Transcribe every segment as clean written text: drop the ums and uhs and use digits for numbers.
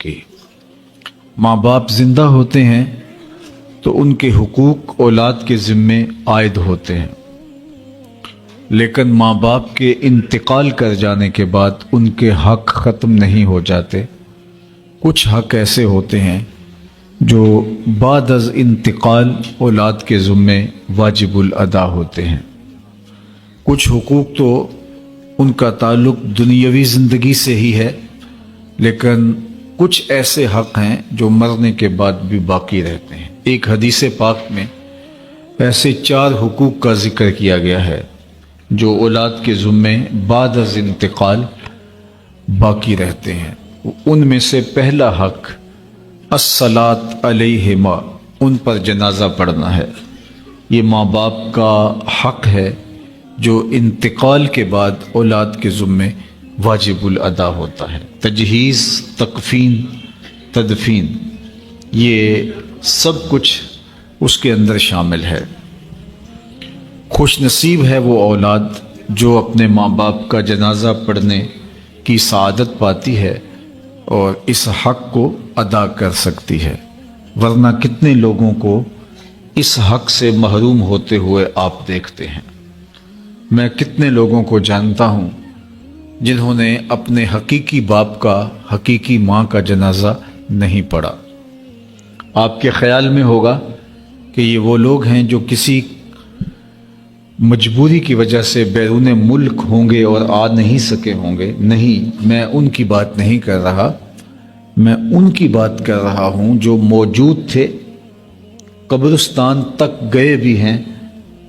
کی۔ ماں باپ زندہ ہوتے ہیں تو ان کے حقوق اولاد کے ذمے عائد ہوتے ہیں، لیکن ماں باپ کے انتقال کر جانے کے بعد ان کے حق ختم نہیں ہو جاتے۔ کچھ حق ایسے ہوتے ہیں جو بعد از انتقال اولاد کے ذمے واجب الادا ہوتے ہیں۔ کچھ حقوق تو ان کا تعلق دنیاوی زندگی سے ہی ہے، لیکن کچھ ایسے حق ہیں جو مرنے کے بعد بھی باقی رہتے ہیں۔ ایک حدیث پاک میں ایسے 4 حقوق کا ذکر کیا گیا ہے جو اولاد کے ذمے بعد از انتقال باقی رہتے ہیں۔ ان میں سے پہلا حق الصلاۃ علیہما، ان پر جنازہ پڑھنا ہے۔ یہ ماں باپ کا حق ہے جو انتقال کے بعد اولاد کے ذمے واجب الادا ہوتا ہے۔ تجہیز، تکفین، تدفین، یہ سب کچھ اس کے اندر شامل ہے۔ خوش نصیب ہے وہ اولاد جو اپنے ماں باپ کا جنازہ پڑھنے کی سعادت پاتی ہے اور اس حق کو ادا کر سکتی ہے، ورنہ کتنے لوگوں کو اس حق سے محروم ہوتے ہوئے آپ دیکھتے ہیں۔ میں کتنے لوگوں کو جانتا ہوں جنہوں نے اپنے حقیقی باپ کا، حقیقی ماں کا جنازہ نہیں پڑھا۔ آپ کے خیال میں ہوگا کہ یہ وہ لوگ ہیں جو کسی مجبوری کی وجہ سے بیرون ملک ہوں گے اور آ نہیں سکے ہوں گے۔ نہیں، میں ان کی بات نہیں کر رہا، میں ان کی بات کر رہا ہوں جو موجود تھے، قبرستان تک گئے بھی ہیں،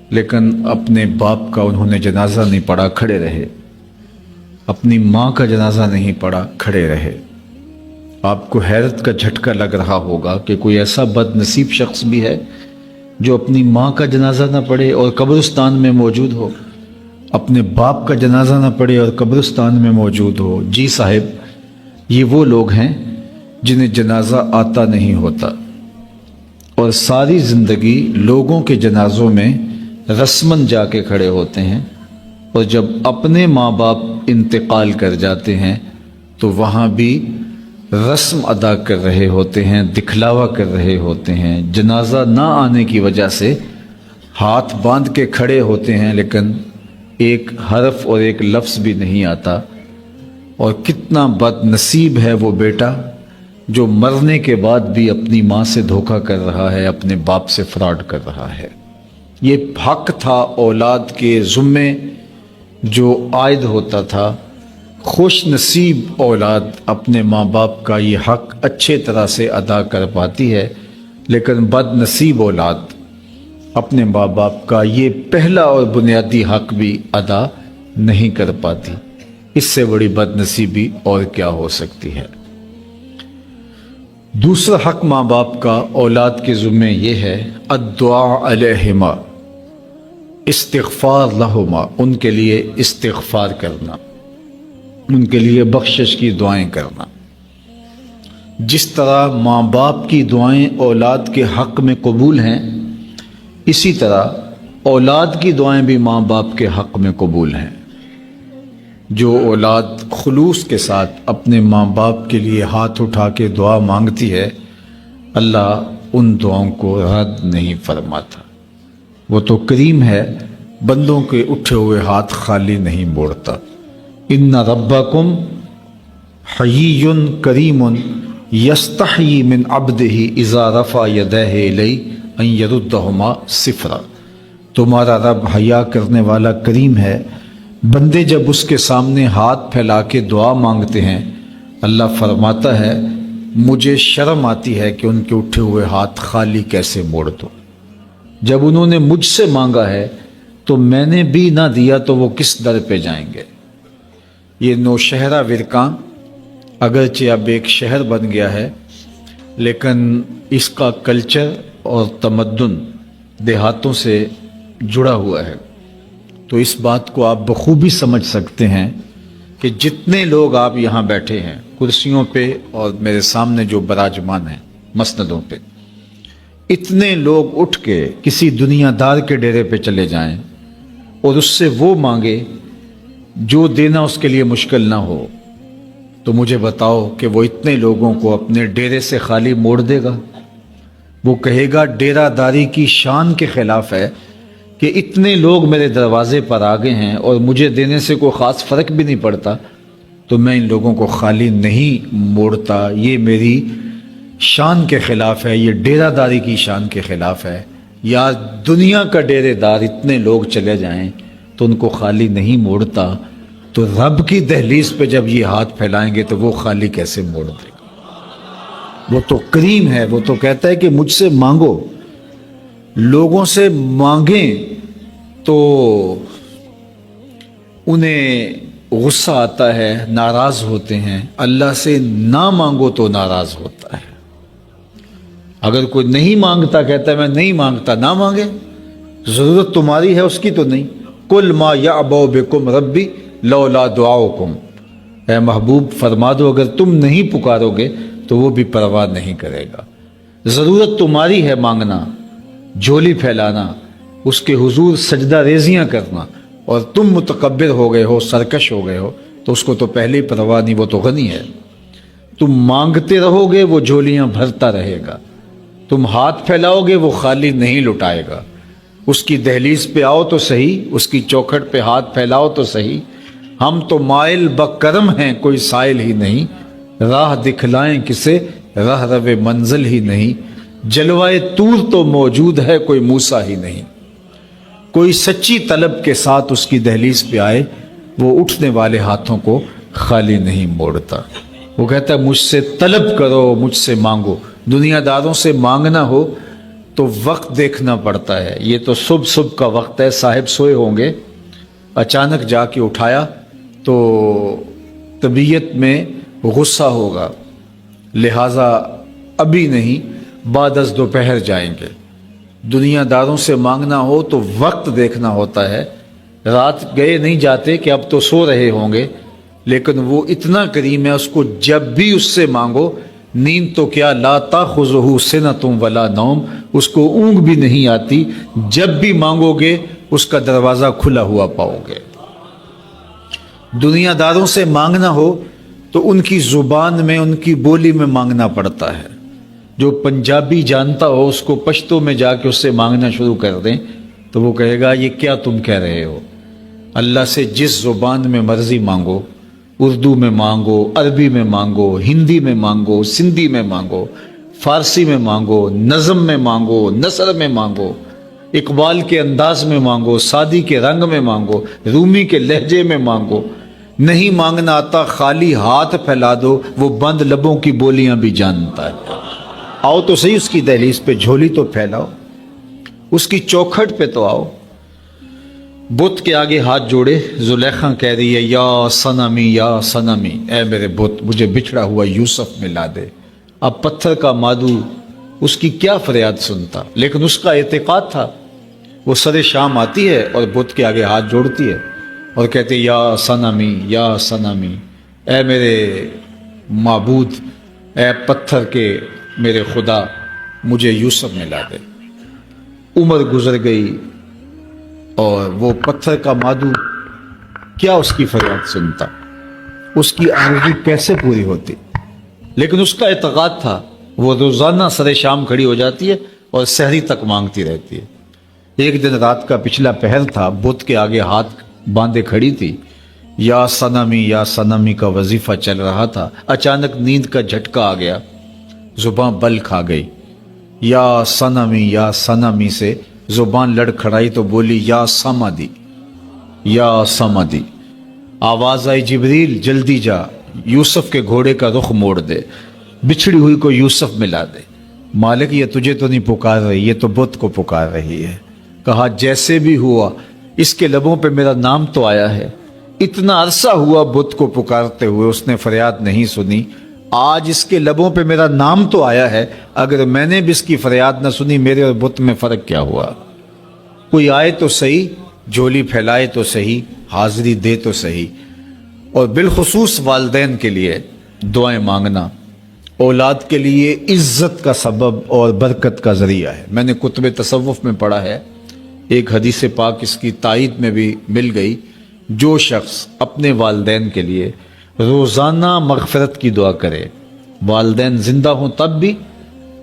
لیکن اپنے باپ کا انہوں نے جنازہ نہیں پڑھا، کھڑے رہے۔ اپنی ماں کا جنازہ نہیں پڑھا، کھڑے رہے۔ آپ کو حیرت کا جھٹکا لگ رہا ہوگا کہ کوئی ایسا بد نصیب شخص بھی ہے جو اپنی ماں کا جنازہ نہ پڑھے اور قبرستان میں موجود ہو، اپنے باپ کا جنازہ نہ پڑھے اور قبرستان میں موجود ہو۔ جی صاحب، یہ وہ لوگ ہیں جنہیں جنازہ آتا نہیں ہوتا اور ساری زندگی لوگوں کے جنازوں میں رسماً جا کے کھڑے ہوتے ہیں، اور جب اپنے ماں باپ انتقال کر جاتے ہیں تو وہاں بھی رسم ادا کر رہے ہوتے ہیں، دکھلاوا کر رہے ہوتے ہیں۔ جنازہ نہ آنے کی وجہ سے ہاتھ باندھ کے کھڑے ہوتے ہیں، لیکن ایک حرف اور ایک لفظ بھی نہیں آتا۔ اور کتنا بد نصیب ہے وہ بیٹا جو مرنے کے بعد بھی اپنی ماں سے دھوکہ کر رہا ہے، اپنے باپ سے فراڈ کر رہا ہے۔ یہ حق تھا اولاد کے ذمے جو عائد ہوتا تھا۔ خوش نصیب اولاد اپنے ماں باپ کا یہ حق اچھے طرح سے ادا کر پاتی ہے، لیکن بد نصیب اولاد اپنے ماں باپ کا یہ پہلا اور بنیادی حق بھی ادا نہیں کر پاتی۔ اس سے بڑی بد نصیبی اور کیا ہو سکتی ہے۔ دوسرا حق ماں باپ کا اولاد کے ذمے یہ ہے الدعاء علیہما، استغفار لہما، ان کے لیے استغفار کرنا، ان کے لیے بخشش کی دعائیں کرنا۔ جس طرح ماں باپ کی دعائیں اولاد کے حق میں قبول ہیں، اسی طرح اولاد کی دعائیں بھی ماں باپ کے حق میں قبول ہیں۔ جو اولاد خلوص کے ساتھ اپنے ماں باپ کے لیے ہاتھ اٹھا کے دعا مانگتی ہے، اللہ ان دعاؤں کو رد نہیں فرماتا۔ وہ تو کریم ہے، بندوں کے اٹھے ہوئے ہاتھ خالی نہیں موڑتا۔ ان ربکم حیی کریم یستحیی من عبدہ اذا رفع یدیہ الیہ ان یردہما صفرا۔ تمہارا رب حیا کرنے والا کریم ہے، بندے جب اس کے سامنے ہاتھ پھیلا کے دعا مانگتے ہیں، اللہ فرماتا ہے مجھے شرم آتی ہے کہ ان کے اٹھے ہوئے ہاتھ خالی کیسے موڑ دو۔ جب انہوں نے مجھ سے مانگا ہے تو میں نے بھی نہ دیا تو وہ کس در پہ جائیں گے۔ یہ نوشہرہ ورکاں اگرچہ اب ایک شہر بن گیا ہے، لیکن اس کا کلچر اور تمدن دیہاتوں سے جڑا ہوا ہے۔ تو اس بات کو آپ بخوبی سمجھ سکتے ہیں کہ جتنے لوگ آپ یہاں بیٹھے ہیں کرسیوں پہ اور میرے سامنے جو براجمان ہیں مسندوں پہ، اتنے لوگ اٹھ کے کسی دنیا دار کے ڈیرے پہ چلے جائیں اور اس سے وہ مانگے جو دینا اس کے لیے مشکل نہ ہو، تو مجھے بتاؤ کہ وہ اتنے لوگوں کو اپنے ڈیرے سے خالی موڑ دے گا؟ وہ کہے گا ڈیرہ داری کی شان کے خلاف ہے کہ اتنے لوگ میرے دروازے پر آ گئے ہیں اور مجھے دینے سے کوئی خاص فرق بھی نہیں پڑتا، تو میں ان لوگوں کو خالی نہیں موڑتا، یہ میری شان کے خلاف ہے، یہ ڈیرہ داری کی شان کے خلاف ہے۔ یا دنیا کا ڈیرے دار اتنے لوگ چلے جائیں تو ان کو خالی نہیں موڑتا، تو رب کی دہلیز پہ جب یہ ہاتھ پھیلائیں گے تو وہ خالی کیسے موڑ دے گا؟ وہ تو کریم ہے، وہ تو کہتا ہے کہ مجھ سے مانگو، لوگوں سے مانگیں تو انہیں غصہ آتا ہے، ناراض ہوتے ہیں، اللہ سے نہ مانگو تو ناراض ہوتا ہے۔ اگر کوئی نہیں مانگتا، کہتا ہے میں نہیں مانگتا، نہ مانگے، ضرورت تمہاری ہے اس کی تو نہیں۔ کل ما یعبؤ بکم ربی لولا دعاؤکم، اے محبوب فرما دو اگر تم نہیں پکارو گے تو وہ بھی پرواہ نہیں کرے گا۔ ضرورت تمہاری ہے مانگنا، جھولی پھیلانا، اس کے حضور سجدہ ریزیاں کرنا، اور تم متکبر ہو گئے ہو، سرکش ہو گئے ہو، تو اس کو تو پہلے ہی پرواہ نہیں، وہ تو غنی ہے۔ تم مانگتے رہو گے وہ جھولیاں بھرتا رہے گا، تم ہاتھ پھیلاؤ گے وہ خالی نہیں لٹائے گا۔ اس کی دہلیز پہ آؤ تو صحیح، اس کی چوکھٹ پہ ہاتھ پھیلاؤ تو صحیح۔ ہم تو مائل بکرم ہیں، کوئی سائل ہی نہیں، راہ دکھلائیں کسے، راہ رو منزل ہی نہیں۔ جلوائے طور تو موجود ہے، کوئی موسیٰ ہی نہیں۔ کوئی سچی طلب کے ساتھ اس کی دہلیز پہ آئے، وہ اٹھنے والے ہاتھوں کو خالی نہیں موڑتا۔ وہ کہتا ہے مجھ سے طلب کرو، مجھ سے مانگو۔ دنیا داروں سے مانگنا ہو تو وقت دیکھنا پڑتا ہے۔ یہ تو صبح کا وقت ہے، صاحب سوئے ہوں گے، اچانک جا کے اٹھایا تو طبیعت میں غصہ ہوگا، لہٰذا ابھی نہیں، بعد از دوپہر جائیں گے۔ دنیا داروں سے مانگنا ہو تو وقت دیکھنا ہوتا ہے، رات گئے نہیں جاتے کہ اب تو سو رہے ہوں گے، لیکن وہ اتنا کریم ہے، اس کو جب بھی اس سے مانگو، نیند تو کیا لا تاخذہ سنۃ ولا نوم، اس کو اونگ بھی نہیں آتی، جب بھی مانگو گے اس کا دروازہ کھلا ہوا پاؤ گے۔ دنیا داروں سے مانگنا ہو تو ان کی زبان میں، ان کی بولی میں مانگنا پڑتا ہے۔ جو پنجابی جانتا ہو اس کو پشتو میں جا کے اس سے مانگنا شروع کر دیں تو وہ کہے گا یہ کیا تم کہہ رہے ہو؟ اللہ سے جس زبان میں مرضی مانگو، اردو میں مانگو، عربی میں مانگو، ہندی میں مانگو، سندھی میں مانگو، فارسی میں مانگو، نظم میں مانگو، نثر میں مانگو، اقبال کے انداز میں مانگو، سعدی کے رنگ میں مانگو، رومی کے لہجے میں مانگو، نہیں مانگنا آتا خالی ہاتھ پھیلا دو، وہ بند لبوں کی بولیاں بھی جانتا ہے۔ آؤ تو صحیح اس کی دہلیز پہ، جھولی تو پھیلاؤ، اس کی چوکھٹ پہ تو آؤ۔ بت کے آگے ہاتھ جوڑے زلیخا کہہ رہی ہے یا صنمی یا صنمی، اے میرے بت مجھے بچھڑا ہوا یوسف ملا دے۔ اب پتھر کا مادو اس کی کیا فریاد سنتا، لیکن اس کا اعتقاد تھا۔ وہ سر شام آتی ہے اور بت کے آگے ہاتھ جوڑتی ہے اور کہتے یا صنمی یا صنمی، اے میرے معبود، اے پتھر کے میرے خدا، مجھے یوسف ملا دے۔ عمر گزر گئی اور وہ پتھر کا مادو کیا اس کی فریاد سنتا، اس کی آرزو کیسے پوری ہوتی، لیکن اس کا اعتقاد تھا۔ وہ روزانہ سر شام کھڑی ہو جاتی ہے اور سحری تک مانگتی رہتی ہے۔ ایک دن رات کا پچھلا پہر تھا، بت کے آگے ہاتھ باندھے کھڑی تھی، یا صنمی کا وظیفہ چل رہا تھا۔ اچانک نیند کا جھٹکا آ گیا، زبان بل کھا گئی، یا صنمی سے زبان لڑ کھڑائی تو بولی یا سمدی، یا سمدی۔ آواز آئی جبریل جلدی جا، یوسف کے گھوڑے کا رخ موڑ دے، بچھڑی ہوئی کو یوسف ملا دے۔ مالک یہ تجھے تو نہیں پکار رہی، یہ تو بت کو پکار رہی ہے۔ کہا جیسے بھی ہوا اس کے لبوں پہ میرا نام تو آیا ہے، اتنا عرصہ ہوا بت کو پکارتے ہوئے اس نے فریاد نہیں سنی، آج اس کے لبوں پہ میرا نام تو آیا ہے، اگر میں نے بھی اس کی فریاد نہ سنی میرے اور بت میں فرق کیا ہوا؟ کوئی آئے تو صحیح، جھولی پھیلائے تو صحیح، حاضری دے تو صحیح۔ اور بالخصوص والدین کے لیے دعائیں مانگنا اولاد کے لیے عزت کا سبب اور برکت کا ذریعہ ہے۔ میں نے کتب تصوف میں پڑھا ہے، ایک حدیث پاک اس کی تائید میں بھی مل گئی، جو شخص اپنے والدین کے لیے روزانہ مغفرت کی دعا کرے، والدین زندہ ہوں تب بھی،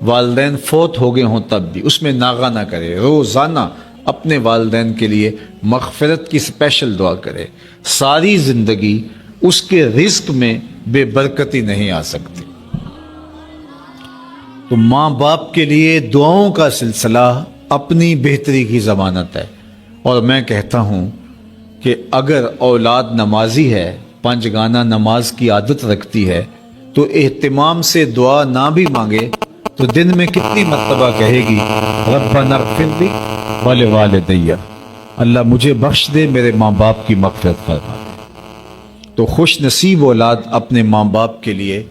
والدین فوت ہو گئے ہوں تب بھی، اس میں ناغہ نہ کرے، روزانہ اپنے والدین کے لیے مغفرت کی اسپیشل دعا کرے۔ ساری زندگی اس کے رزق میں بے برکتی نہیں آ سکتی۔ تو ماں باپ کے لیے دعاؤں کا سلسلہ اپنی بہتری کی ضمانت ہے، اور میں کہتا ہوں کہ اگر اولاد نمازی ہے، پنج گانا نماز کی عادت رکھتی ہے، تو اہتمام سے دعا نہ بھی مانگے تو دن میں کتنی مرتبہ کہے گی ربنا اغفر لی ولوالدی، اللہ مجھے بخش دے، میرے ماں باپ کی مغفرت فرما دے۔ تو خوش نصیب اولاد اپنے ماں باپ کے لیے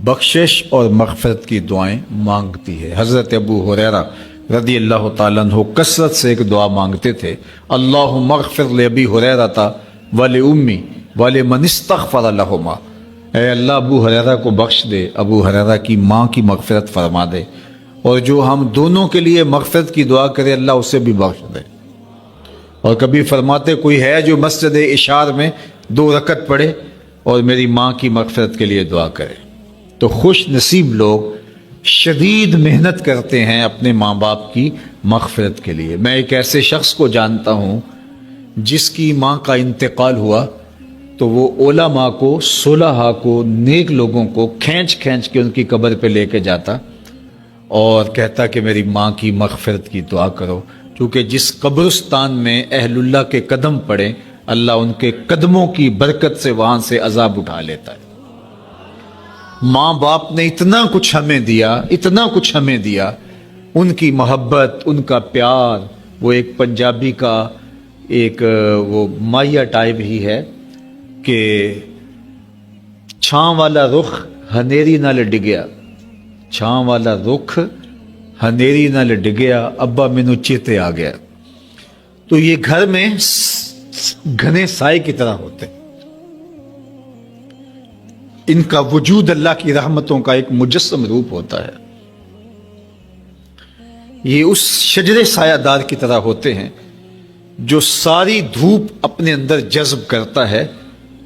بخشش اور مغفرت کی دعائیں مانگتی ہے۔ حضرت ابو ہریرہ رضی اللہ تعالیٰ عنہ کثرت سے ایک دعا مانگتے تھے، اللہم اغفر لأبی ہریرہ ولأمی ولمن استغفر لہما، اے اللہ ابو ہریرہ کو بخش دے، ابو ہریرہ کی ماں کی مغفرت فرما دے، اور جو ہم دونوں کے لیے مغفرت کی دعا کرے اللہ اسے بھی بخش دے۔ اور کبھی فرماتے کوئی ہے جو مسجد اشار میں 2 رکعت پڑھے اور میری ماں کی مغفرت کے لیے دعا کرے۔ تو خوش نصیب لوگ شدید محنت کرتے ہیں اپنے ماں باپ کی مغفرت کے لیے۔ میں ایک ایسے شخص کو جانتا ہوں جس کی ماں کا انتقال ہوا تو وہ علماء کو، صلحاء کو، نیک لوگوں کو کھینچ کھینچ کے ان کی قبر پہ لے کے جاتا اور کہتا کہ میری ماں کی مغفرت کی دعا کرو، کیونکہ جس قبرستان میں اہل اللہ کے قدم پڑے اللہ ان کے قدموں کی برکت سے وہاں سے عذاب اٹھا لیتا ہے۔ ماں باپ نے اتنا کچھ ہمیں دیا، اتنا کچھ ہمیں دیا، ان کی محبت، ان کا پیار۔ وہ ایک پنجابی کا ایک وہ مائیا ٹائپ ہی ہے کہ چھاں والا رخ ہنیری نال ڈگیا، چھاں والا رخ ہنیری نال ڈگیا، ابا مینوں چیتے آ گیا۔ تو یہ گھر میں گھنے سائے کی طرح ہوتے ہیں، ان کا وجود اللہ کی رحمتوں کا ایک مجسم روپ ہوتا ہے۔ یہ اس شجر سایہ دار کی طرح ہوتے ہیں جو ساری دھوپ اپنے اندر جذب کرتا ہے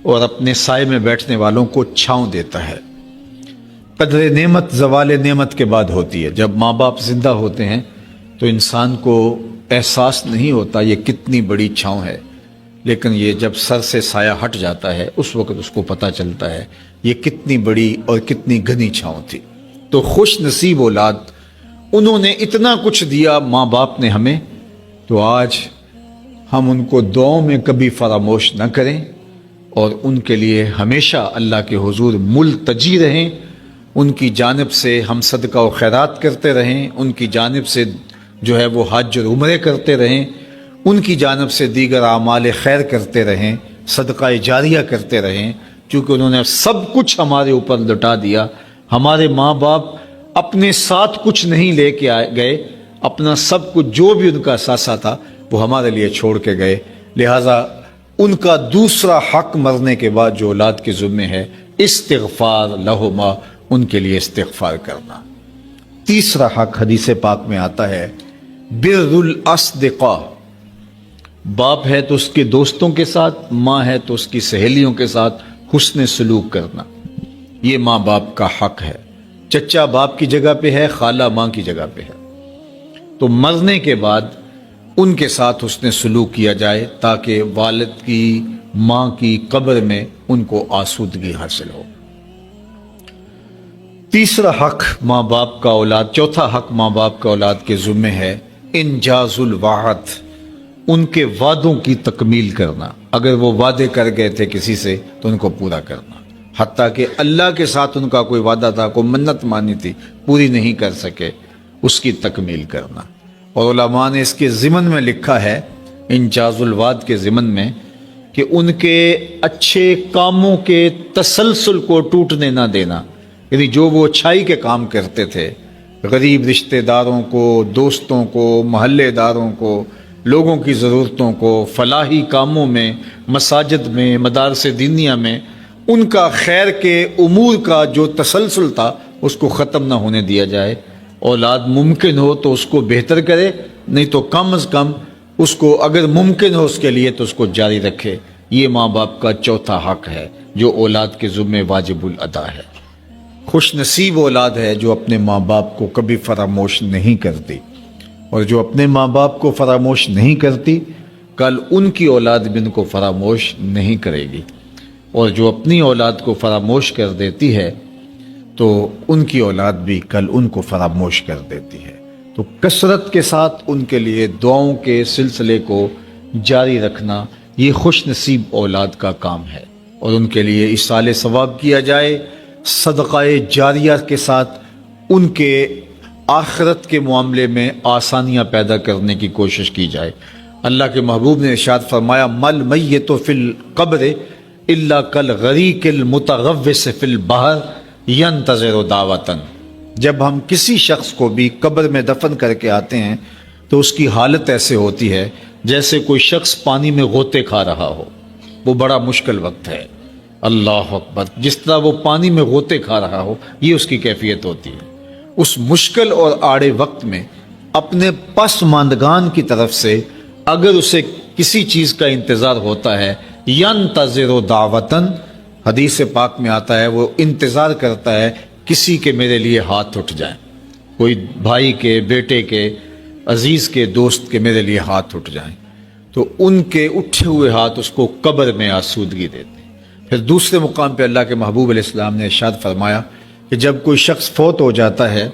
اور اپنے سائے میں بیٹھنے والوں کو چھاؤں دیتا ہے۔ قدر نعمت زوال نعمت کے بعد ہوتی ہے۔ جب ماں باپ زندہ ہوتے ہیں تو انسان کو احساس نہیں ہوتا یہ کتنی بڑی چھاؤں ہے، لیکن یہ جب سر سے سایہ ہٹ جاتا ہے اس وقت اس کو پتہ چلتا ہے یہ کتنی بڑی اور کتنی گھنی چھاؤں تھی۔ تو خوش نصیب اولاد، انہوں نے اتنا کچھ دیا ماں باپ نے ہمیں، تو آج ہم ان کو دعاؤں میں کبھی فراموش نہ کریں اور ان کے لیے ہمیشہ اللہ کے حضور ملتجی رہیں، ان کی جانب سے ہم صدقہ و خیرات کرتے رہیں، ان کی جانب سے جو ہے وہ حج اور عمرے کرتے رہیں، ان کی جانب سے دیگر اعمال خیر کرتے رہیں، صدقہ جاریہ کرتے رہیں، کیونکہ انہوں نے سب کچھ ہمارے اوپر لٹا دیا۔ ہمارے ماں باپ اپنے ساتھ کچھ نہیں لے کے گئے، اپنا سب کچھ جو بھی ان کا اثاثہ تھا وہ ہمارے لیے چھوڑ کے گئے، لہٰذا ان کا دوسرا حق مرنے کے بعد جو اولاد کے ذمہ ہے استغفار لہما، ان کے لیے استغفار کرنا۔ تیسرا حق حدیث پاک میں آتا ہے بر الاصدقاء، باپ ہے تو اس کے دوستوں کے ساتھ، ماں ہے تو اس کی سہیلیوں کے ساتھ حسن سلوک کرنا، یہ ماں باپ کا حق ہے۔ چچا باپ کی جگہ پہ ہے، خالہ ماں کی جگہ پہ ہے، تو مرنے کے بعد ان کے ساتھ حسن سلوک کیا جائے تاکہ والد کی، ماں کی قبر میں ان کو آسودگی حاصل ہو۔ تیسرا حق ماں باپ کا اولاد، چوتھا حق ماں باپ کا اولاد کے ذمہ ہے انجاز الوعد، ان کے وعدوں کی تکمیل کرنا۔ اگر وہ وعدے کر گئے تھے کسی سے تو ان کو پورا کرنا، حتیٰ کہ اللہ کے ساتھ ان کا کوئی وعدہ تھا، کوئی منت مانی تھی، پوری نہیں کر سکے، اس کی تکمیل کرنا۔ اور علماء نے اس کے ضمن میں لکھا ہے، انجاز الوعد کے ضمن میں، کہ ان کے اچھے کاموں کے تسلسل کو ٹوٹنے نہ دینا، یعنی جو وہ اچھائی کے کام کرتے تھے، غریب رشتہ داروں کو، دوستوں کو، محلے داروں کو، لوگوں کی ضرورتوں کو، فلاحی کاموں میں، مساجد میں، مدارس دینیہ میں، ان کا خیر کے امور کا جو تسلسل تھا اس کو ختم نہ ہونے دیا جائے۔ اولاد ممکن ہو تو اس کو بہتر کرے، نہیں تو کم از کم اس کو اگر ممکن ہو اس کے لیے تو اس کو جاری رکھے۔ یہ ماں باپ کا چوتھا حق ہے جو اولاد کے ذمہ واجب الادا ہے۔ خوش نصیب اولاد ہے جو اپنے ماں باپ کو کبھی فراموش نہیں کرتی، اور جو اپنے ماں باپ کو فراموش نہیں کرتی کل ان کی اولاد بھی ان کو فراموش نہیں کرے گی، اور جو اپنی اولاد کو فراموش کر دیتی ہے تو ان کی اولاد بھی کل ان کو فراموش کر دیتی ہے۔ تو کثرت کے ساتھ ان کے لیے دعاؤں کے سلسلے کو جاری رکھنا یہ خوش نصیب اولاد کا کام ہے، اور ان کے لیے ایصال ثواب کیا جائے، صدقہ جاریہ کے ساتھ ان کے آخرت کے معاملے میں آسانیاں پیدا کرنے کی کوشش کی جائے۔ اللہ کے محبوب نے ارشاد فرمایا مل میت فی القبر الا کالغریق المتغوص فی البحر ینتظر دعوتن۔ جب ہم کسی شخص کو بھی قبر میں دفن کر کے آتے ہیں تو اس کی حالت ایسے ہوتی ہے جیسے کوئی شخص پانی میں غوطے کھا رہا ہو۔ وہ بڑا مشکل وقت ہے، اللہ اکبر، جس طرح وہ پانی میں غوطے کھا رہا ہو یہ اس کی کیفیت ہوتی ہے۔ اس مشکل اور آڑے وقت میں اپنے پسماندگان کی طرف سے اگر اسے کسی چیز کا انتظار ہوتا ہے ینتظر دعوتن، حدیث پاک میں آتا ہے وہ انتظار کرتا ہے کسی کے میرے لیے ہاتھ اٹھ جائیں، کوئی بھائی کے، بیٹے کے، عزیز کے، دوست کے میرے لیے ہاتھ اٹھ جائیں، تو ان کے اٹھے ہوئے ہاتھ اس کو قبر میں آسودگی دیتے ہیں۔ پھر دوسرے مقام پہ اللہ کے محبوب علیہ السلام نے ارشاد فرمایا کہ جب کوئی شخص فوت ہو جاتا ہے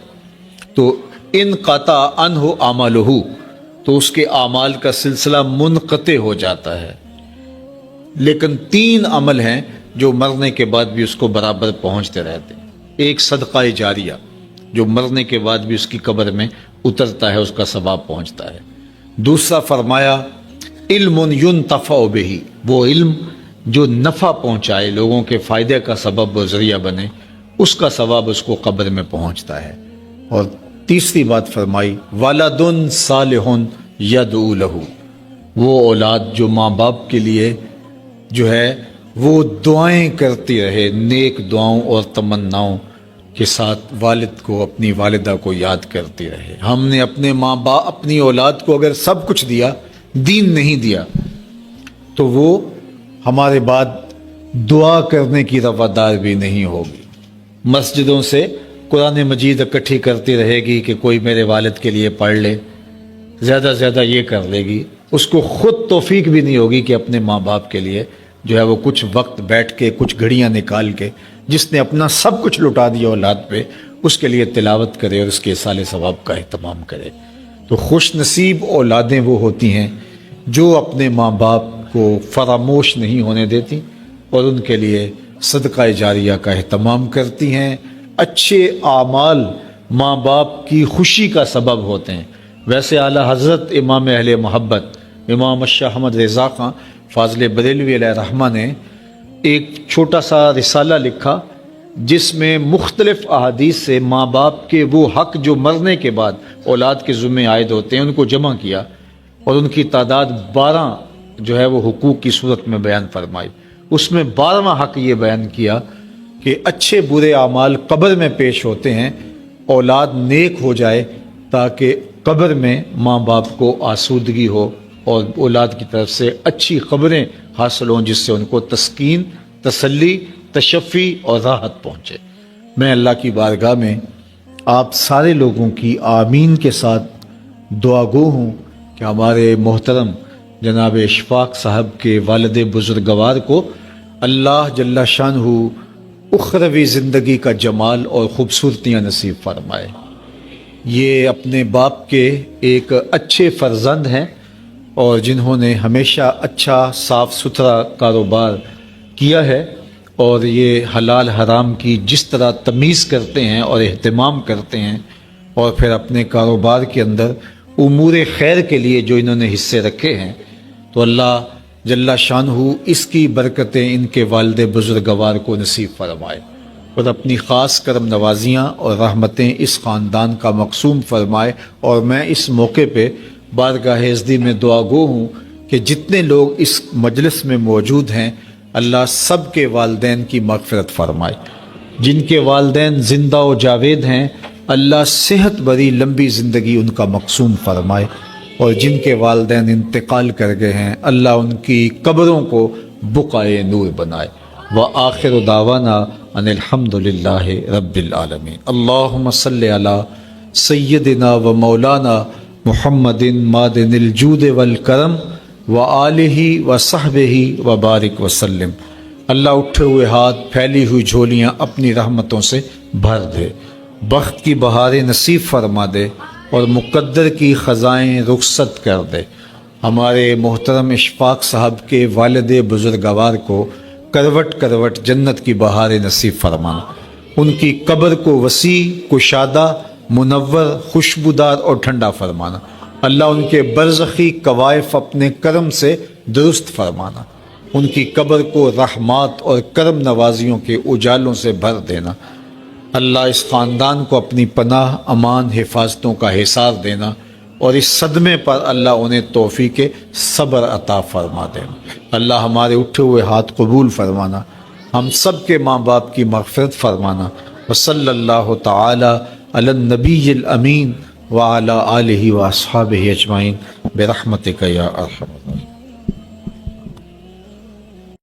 تو انقطع عنہ عملہ، تو اس کے اعمال کا سلسلہ منقطع ہو جاتا ہے، لیکن 3 عمل ہیں جو مرنے کے بعد بھی اس کو برابر پہنچتے رہتے ہیں۔ ایک صدقہ جاریہ جو مرنے کے بعد بھی اس کی قبر میں اترتا ہے، اس کا ثواب پہنچتا ہے۔ دوسرا فرمایا علم ینتفع بہ، وہ علم جو نفع پہنچائے، لوگوں کے فائدے کا سبب و ذریعہ بنے، اس کا ثواب اس کو قبر میں پہنچتا ہے۔ اور تیسری بات فرمائی ولد صالح یدعو لہ، وہ اولاد جو ماں باپ کے لیے جو ہے وہ دعائیں کرتی رہے، نیک دعاؤں اور تمناؤں کے ساتھ والد کو، اپنی والدہ کو یاد کرتی رہے۔ ہم نے اپنے ماں باپ، اپنی اولاد کو اگر سب کچھ دیا، دین نہیں دیا، تو وہ ہمارے بعد دعا کرنے کی روادار بھی نہیں ہوگی۔ مسجدوں سے قرآن مجید اکٹھی کرتی رہے گی کہ کوئی میرے والد کے لیے پڑھ لے، زیادہ سے زیادہ یہ کر لے گی، اس کو خود توفیق بھی نہیں ہوگی کہ اپنے ماں باپ کے لیے جو ہے وہ کچھ وقت بیٹھ کے، کچھ گھڑیاں نکال کے، جس نے اپنا سب کچھ لٹا دیا اولاد پہ، اس کے لیے تلاوت کرے اور اس کے ایصال ثواب کا اہتمام کرے۔ تو خوش نصیب اولادیں وہ ہوتی ہیں جو اپنے ماں باپ کو فراموش نہیں ہونے دیتی اور ان کے لیے صدقہ جاریہ کا اہتمام کرتی ہیں۔ اچھے اعمال ماں باپ کی خوشی کا سبب ہوتے ہیں۔ ویسے اعلیٰ حضرت امام اہل محبت امام شاہ احمد رضا خان فاضل بریلوی علیہ رحمہ نے ایک چھوٹا سا رسالہ لکھا جس میں مختلف احادیث سے ماں باپ کے وہ حق جو مرنے کے بعد اولاد کے ذمہ عائد ہوتے ہیں ان کو جمع کیا، اور ان کی تعداد 12 جو ہے وہ حقوق کی صورت میں بیان فرمائی۔ اس میں 12واں حق یہ بیان کیا کہ اچھے برے اعمال قبر میں پیش ہوتے ہیں، اولاد نیک ہو جائے تاکہ قبر میں ماں باپ کو آسودگی ہو اور اولاد کی طرف سے اچھی خبریں حاصل ہوں جس سے ان کو تسکین، تسلی، تشفی اور راحت پہنچے۔ میں اللہ کی بارگاہ میں آپ سارے لوگوں کی آمین کے ساتھ دعا گو ہوں کہ ہمارے محترم جناب اشفاق صاحب کے والد بزرگوار کو اللہ جل شانہ اخروی زندگی کا جمال اور خوبصورتیاں نصیب فرمائے۔ یہ اپنے باپ کے ایک اچھے فرزند ہیں اور جنہوں نے ہمیشہ اچھا صاف ستھرا کاروبار کیا ہے، اور یہ حلال حرام کی جس طرح تمیز کرتے ہیں اور اہتمام کرتے ہیں، اور پھر اپنے کاروبار کے اندر امور خیر کے لیے جو انہوں نے حصے رکھے ہیں، تو اللہ جل شانہ اس کی برکتیں ان کے والد بزرگوار کو نصیب فرمائے اور اپنی خاص کرم نوازیاں اور رحمتیں اس خاندان کا مقسوم فرمائے۔ اور میں اس موقع پہ بارگاہ عزدی میں دعا گو ہوں کہ جتنے لوگ اس مجلس میں موجود ہیں اللہ سب کے والدین کی مغفرت فرمائے، جن کے والدین زندہ و جاوید ہیں اللہ صحت بری لمبی زندگی ان کا مقسوم فرمائے، اور جن کے والدین انتقال کر گئے ہیں اللہ ان کی قبروں کو بقعۂ نور بنائے۔ وآخر دعوانا ان الحمد للہ رب العالمین۔ اللہم صلی علی سیدنا و مولانا محمد مادن الجود والکرم وآلہ وصحبہ وبارک وسلم۔ اللہ اٹھے ہوئے ہاتھ، پھیلی ہوئی جھولیاں اپنی رحمتوں سے بھر دے، بخت کی بہاریں نصیب فرما دے اور مقدر کی خزائیں رخصت کر دے۔ ہمارے محترم اشفاق صاحب کے والد بزرگوار کو کروٹ کروٹ جنت کی بہاریں نصیب فرمانا، ان کی قبر کو وسیع، کشادہ، منور، خوشبودار اور ٹھنڈا فرمانا۔ اللہ ان کے برزخی کوائف اپنے کرم سے درست فرمانا، ان کی قبر کو رحمات اور کرم نوازیوں کے اجالوں سے بھر دینا۔ اللہ اس خاندان کو اپنی پناہ، امان، حفاظتوں کا حصار دینا، اور اس صدمے پر اللہ انہیں توفیق صبر عطا فرما دینا۔ اللہ ہمارے اٹھے ہوئے ہاتھ قبول فرمانا، ہم سب کے ماں باپ کی مغفرت فرمانا۔ وصلی اللہ تعالی علی النبی الامین وعلی آلہ واصحابہ اجمعین برحمتک یا ارحم۔